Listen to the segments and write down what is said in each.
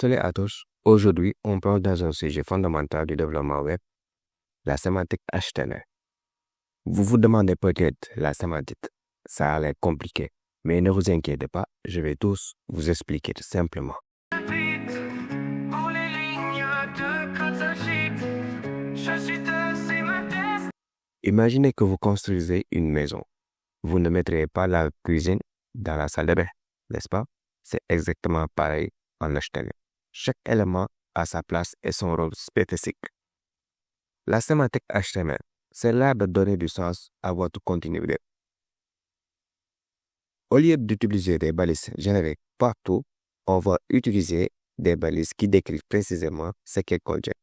Salut à tous. Aujourd'hui, on parle dans un sujet fondamental du développement web, la sémantique HTML. Vous vous demandez peut-être la sémantique. Ça a l'air compliqué, mais ne vous inquiétez pas, je vais tous vous expliquer simplement. Imaginez que vous construisez une maison. Vous ne mettrez pas la cuisine dans la salle de bain, n'est-ce pas? C'est exactement pareil en HTML. Chaque élément a sa place et son rôle spécifique. La sémantique HTML, c'est l'art de donner du sens à votre contenu web. Au lieu d'utiliser des balises génériques partout, on va utiliser des balises qui décrivent précisément ce qu'est contient.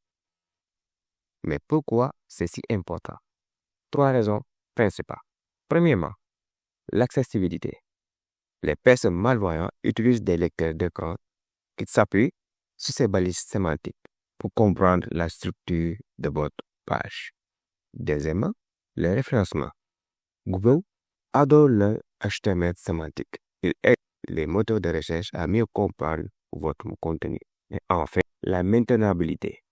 Mais pourquoi c'est si important? 3 raisons principales. Premièrement, l'accessibilité. Les personnes malvoyantes utilisent des lecteurs d'écran qui s'appuient sur ces balises sémantiques pour comprendre la structure de votre page. Deuxièmement, le référencement. Google adore le HTML sémantique. Il aide les moteurs de recherche à mieux comprendre votre contenu. Et enfin, la maintenabilité.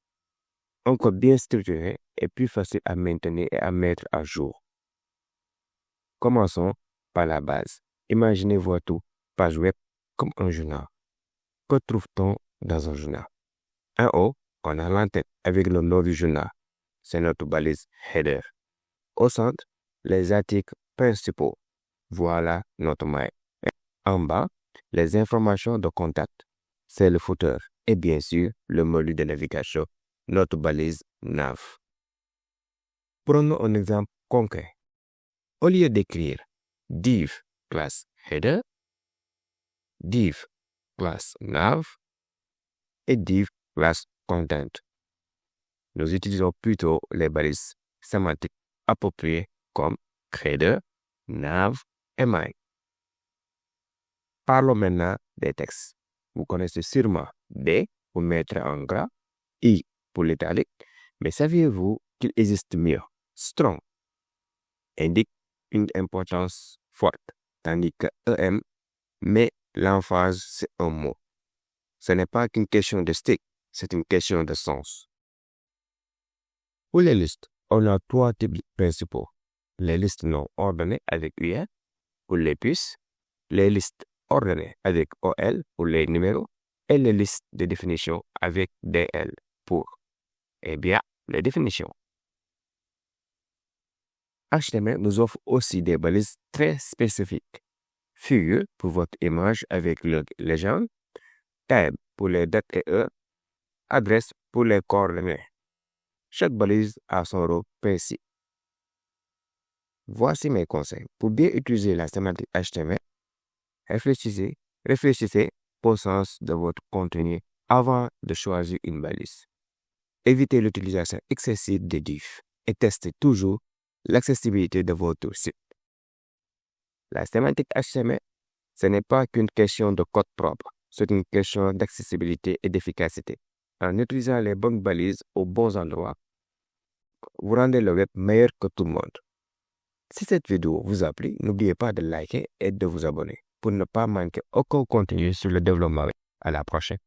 Un code bien structuré est plus facile à maintenir et à mettre à jour. Commençons par la base. Imaginez votre page web comme un journal. Que trouve-t-on dans un journal? En haut, on a l'entête avec le nom du journal. C'est notre balise header. Au centre, les articles principaux. Voilà notre mail. En bas, les informations de contact. C'est le footer. Et bien sûr, le menu de navigation, notre balise nav. Prenons un exemple concret. Au lieu d'écrire div class header, div class nav et div class content, nous utilisons plutôt les balises sémantiques appropriées comme header, nav et main. Parlons maintenant des textes. Vous connaissez sûrement D pour mettre en gras, I pour l'italique, mais saviez-vous qu'il existe mieux? Strong indique une importance forte, tandis que EM met l'emphase sur un mot. Ce n'est pas qu'une question de style, c'est une question de sens. Pour les listes, on a 3 types principaux. Les listes non ordonnées avec UR pour les puces, les listes ordonnées avec OL pour les numéros et les listes de définition avec DL pour, les définitions. HTML nous offre aussi des balises très spécifiques. Figure pour votre image avec le légende, tab pour les dates et heures, adresse pour les coordonnées. Chaque balise a son rôle précis. Voici mes conseils. Pour bien utiliser la sémantique HTML, réfléchissez au sens de votre contenu avant de choisir une balise. Évitez l'utilisation excessive des divs et testez toujours l'accessibilité de votre site. La sémantique HTML, ce n'est pas qu'une question de code propre, c'est une question d'accessibilité et d'efficacité. En utilisant les bonnes balises aux bons endroits, vous rendez le web meilleur que tout le monde. Si cette vidéo vous a plu, n'oubliez pas de liker et de vous abonner pour ne pas manquer aucun contenu sur le développement web. À la prochaine.